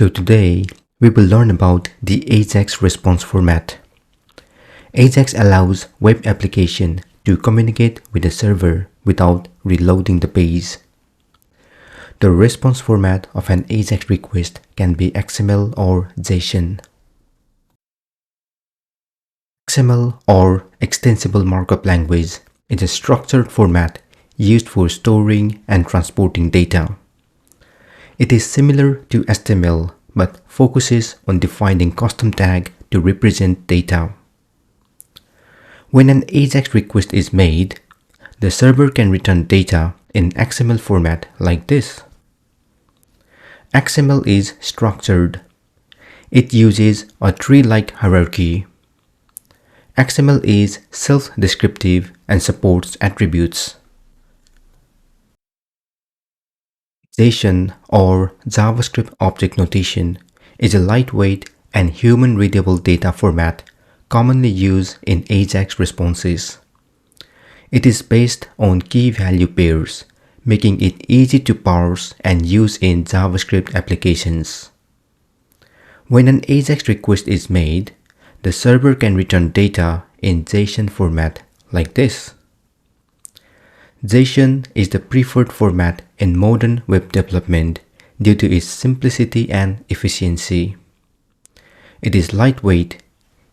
So today, we will learn about the AJAX response format. AJAX allows web application to communicate with the server without reloading the page. The response format of an AJAX request can be XML or JSON. XML or Extensible Markup Language is a structured format used for storing and transporting data. It is similar to HTML but focuses on defining custom tag to represent data. When an AJAX request is made, the server can return data in XML format like this. XML is structured. It uses a tree-like hierarchy. XML is self-descriptive and supports attributes. JSON or JavaScript Object Notation is a lightweight and human-readable data format commonly used in AJAX responses. It is based on key-value pairs, making it easy to parse and use in JavaScript applications. When an AJAX request is made, the server can return data in JSON format like this. JSON is the preferred format in modern web development due to its simplicity and efficiency. It is lightweight,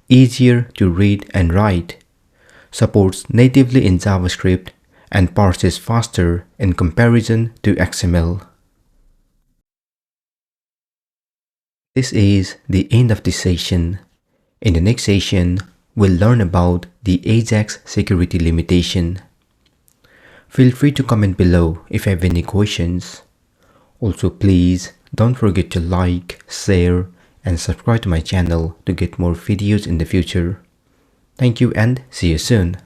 easier to read and write, supports natively in JavaScript, and parses faster in comparison to XML. This is the end of this session. In the next session, we'll learn about the AJAX security limitation. Feel free to comment below if you have any questions. Also, please don't forget to like, share, and subscribe to my channel to get more videos in the future. Thank you and see you soon.